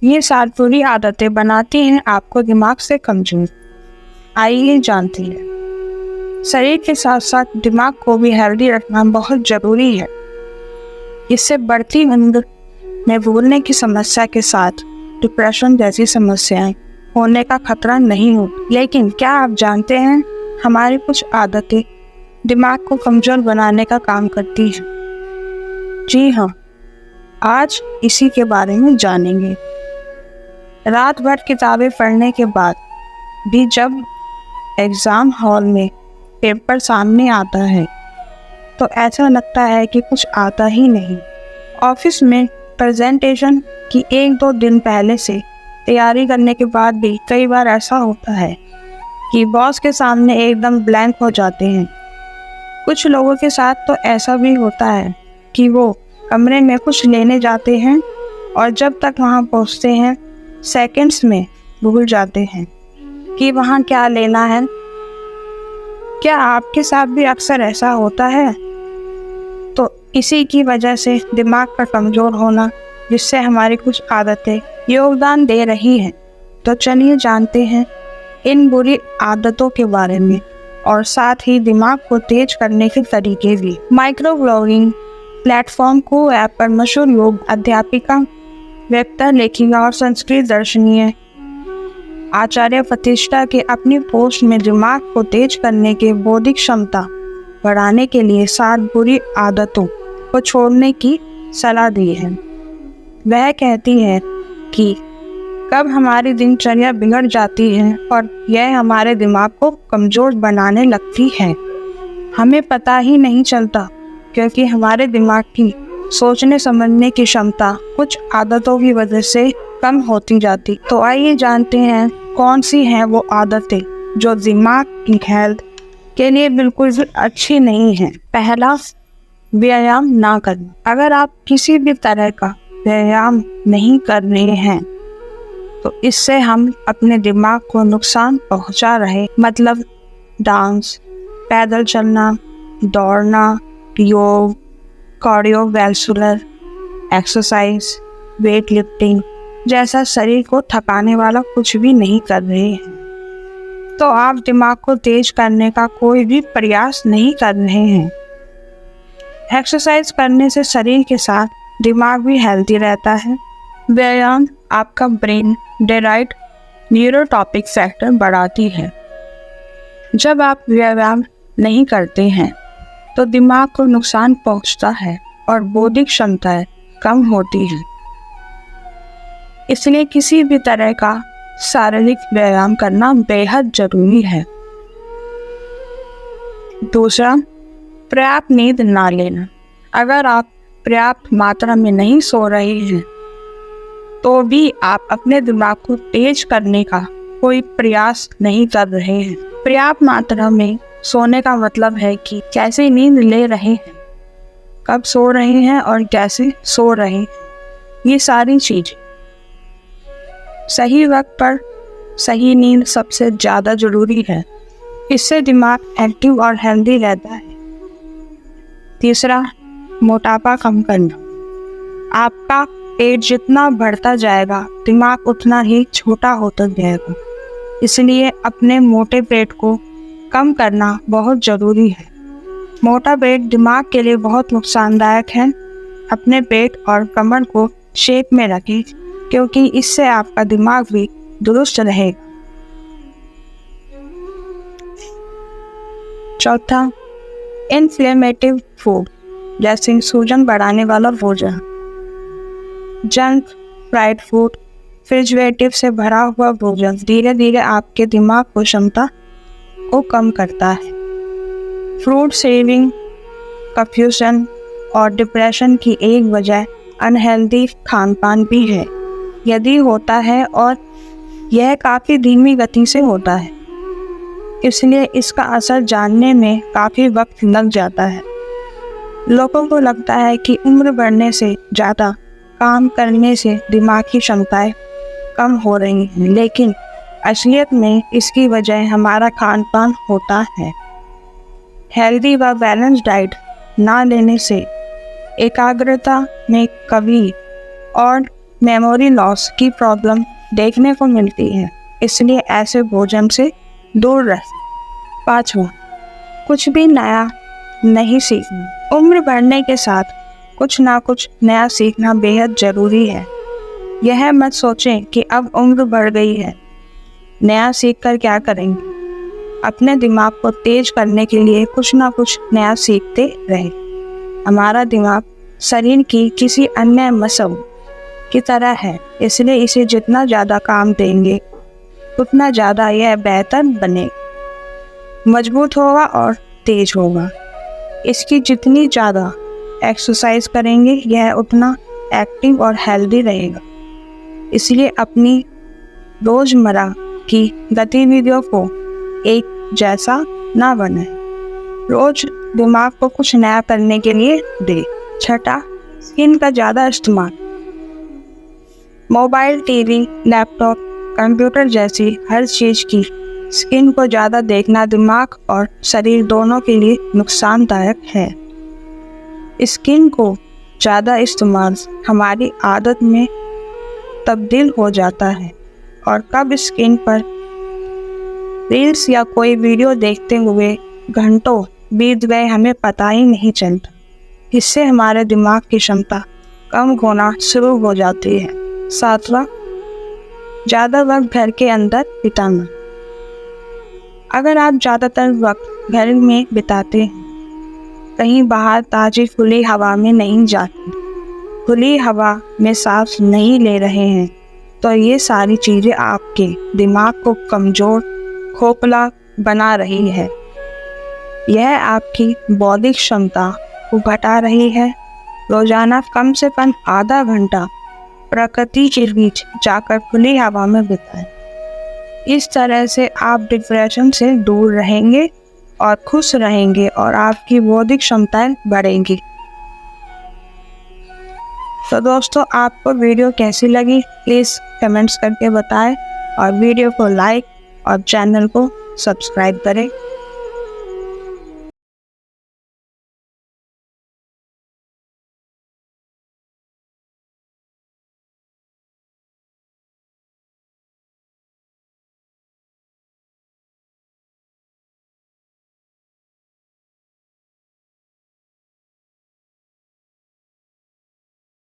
ये सात बुरी आदतें बनाती हैं आपको दिमाग से कमजोर। आइए जानते हैं। शरीर के साथ साथ दिमाग को भी हेल्दी रखना बहुत जरूरी है। इससे बढ़ती उम्र में भूलने की समस्या के साथ डिप्रेशन जैसी समस्याएं होने का खतरा नहीं हो। लेकिन क्या आप जानते हैं, हमारी कुछ आदतें दिमाग को कमजोर बनाने का काम करती हैं। जी हाँ, आज इसी के बारे में जानेंगे। रात भर किताबें पढ़ने के बाद भी जब एग्जाम हॉल में पेपर सामने आता है तो ऐसा लगता है कि कुछ आता ही नहीं। ऑफिस में प्रेजेंटेशन की 1-2 दिन पहले से तैयारी करने के बाद भी कई बार ऐसा होता है कि बॉस के सामने एकदम ब्लैंक हो जाते हैं। कुछ लोगों के साथ तो ऐसा भी होता है कि वो कमरे में कुछ लेने जाते हैं और जब तक वहाँ पहुँचते हैं सेकंड्स में भूल जाते हैं कि वहाँ क्या लेना है। क्या आपके साथ भी अक्सर ऐसा होता है? तो इसी की वजह से दिमाग का कमज़ोर होना, जिससे हमारी कुछ आदतें योगदान दे रही हैं। तो चलिए जानते हैं इन बुरी आदतों के बारे में और साथ ही दिमाग को तेज करने के तरीके भी। माइक्रो ब्लॉगिंग प्लेटफॉर्म को ऐप पर मशहूर योग अध्यापिका, वक्ता, लेखिका और संस्कृत दर्शनीय आचार्य प्रतिष्ठा के अपनी पोस्ट में दिमाग को तेज करने के बौद्धिक क्षमता बढ़ाने के लिए 7 बुरी आदतों को छोड़ने की सलाह दी है। वह कहती है कि कब हमारी दिनचर्या बिगड़ जाती है और यह हमारे दिमाग को कमज़ोर बनाने लगती है, हमें पता ही नहीं चलता, क्योंकि हमारे दिमाग की सोचने समझने की क्षमता कुछ आदतों की वजह से कम होती जाती। तो आइए जानते हैं कौन सी हैं वो आदतें जो दिमाग की हेल्थ के लिए बिल्कुल भी अच्छी नहीं है। पहला, व्यायाम ना करना। अगर आप किसी भी तरह का व्यायाम नहीं कर रहे हैं तो इससे हम अपने दिमाग को नुकसान पहुंचा रहे। मतलब डांस, पैदल चलना, दौड़ना, योग, कार्डियोवैस्कुलर एक्सरसाइज, वेट लिफ्टिंग जैसा शरीर को थकाने वाला कुछ भी नहीं कर रहे हैं, तो आप दिमाग को तेज करने का कोई भी प्रयास नहीं कर रहे हैं। एक्सरसाइज करने से शरीर के साथ दिमाग भी हेल्दी रहता है। व्यायाम आपका ब्रेन डेराइट न्यूरोटॉपिक फैक्टर बढ़ाती है। जब आप व्यायाम नहीं करते हैं तो दिमाग को नुकसान पहुंचता है और बौद्धिक क्षमताएं कम होती हैं। इसलिए किसी भी तरह का शारीरिक व्यायाम करना बेहद जरूरी है। दूसरा, पर्याप्त नींद ना लेना। अगर आप पर्याप्त मात्रा में नहीं सो रहे हैं तो भी आप अपने दिमाग को तेज करने का कोई प्रयास नहीं कर रहे हैं। पर्याप्त मात्रा में सोने का मतलब है कि कैसे नींद ले रहे हैं, कब सो रहे हैं और कैसे सो रहे हैं। ये सारी चीज़ सही वक्त पर सही नींद सबसे ज़्यादा ज़रूरी है। इससे दिमाग एक्टिव और हेल्दी रहता है। तीसरा, मोटापा कम करना। आपका पेट जितना बढ़ता जाएगा दिमाग उतना ही छोटा होता जाएगा। इसलिए अपने मोटे पेट को कम करना बहुत ज़रूरी है। मोटा पेट दिमाग के लिए बहुत नुकसानदायक है। अपने पेट और कमर को शेप में रखें, क्योंकि इससे आपका दिमाग भी दुरुस्त रहेगा। चौथा, इन्फ्लेमेटिव फूड जैसे सूजन बढ़ाने वाला भोजन, जंक, फ्राइड फूड, प्रिजर्वेटिव से भरा हुआ भोजन धीरे धीरे आपके दिमाग को क्षमता को कम करता है। फ्रूट सेविंग, कंफ्यूजन और डिप्रेशन की एक वजह अनहेल्दी खान पान भी है। यदि होता है और यह काफ़ी धीमी गति से होता है, इसलिए इसका असर जानने में काफ़ी वक्त लग जाता है। लोगों को लगता है कि उम्र बढ़ने से ज़्यादा काम करने से दिमाग की क्षमताएं कम हो रही हैं, लेकिन असलियत में इसकी वजह हमारा खान पान होता है। हेल्दी व बैलेंस डाइट ना लेने से एकाग्रता में कमी और मेमोरी लॉस की प्रॉब्लम देखने को मिलती है, इसलिए ऐसे भोजन से दूर रहें। 5वां, कुछ भी नया नहीं सीखना। उम्र बढ़ने के साथ कुछ ना कुछ नया सीखना बेहद ज़रूरी है। यह मत सोचें कि अब उम्र बढ़ गई है, नया सीख कर क्या करेंगे। अपने दिमाग को तेज करने के लिए कुछ ना कुछ नया सीखते रहें। हमारा दिमाग शरीर की किसी अन्य मसल की तरह है, इसलिए इसे जितना ज़्यादा काम देंगे उतना ज़्यादा यह बेहतर बनेगा, मजबूत होगा और तेज होगा। इसकी जितनी ज़्यादा एक्सरसाइज करेंगे यह उतना एक्टिव और हेल्दी रहेगा। इसलिए अपनी रोज़मर्रा की गतिविधियों को एक जैसा ना बनाएं। रोज दिमाग को कुछ नया करने के लिए दे। 6, स्क्रीन का ज़्यादा इस्तेमाल। मोबाइल, टीवी, लैपटॉप, कंप्यूटर जैसी हर चीज़ की स्क्रीन को ज़्यादा देखना दिमाग और शरीर दोनों के लिए नुकसानदायक है। स्क्रीन को ज़्यादा इस्तेमाल हमारी आदत में तब्दील हो जाता है और कब स्क्रीन पर रील्स या कोई वीडियो देखते हुए घंटों बीत गए हमें पता ही नहीं चलता। इससे हमारे दिमाग की क्षमता कम होना शुरू हो जाती है। 7वां, ज़्यादा वक्त घर के अंदर बिताना। अगर आप ज़्यादातर वक्त घर में बिताते हैं, कहीं बाहर ताज़ी खुली हवा में नहीं जाते, खुली हवा में सांस नहीं ले रहे हैं, तो ये सारी चीज़ें आपके दिमाग को कमज़ोर, खोखला बना रही है। यह आपकी बौद्धिक क्षमता को घटा रही है। रोज़ाना कम से कम आधा घंटा प्रकृति के बीच जाकर खुली हवा में बिताएं। इस तरह से आप डिप्रेशन से दूर रहेंगे और खुश रहेंगे और आपकी बौद्धिक क्षमताएं बढ़ेंगी। तो दोस्तों, आपको वीडियो कैसी लगी प्लीज़ कमेंट्स करके बताएं और वीडियो को लाइक और चैनल को सब्सक्राइब करें।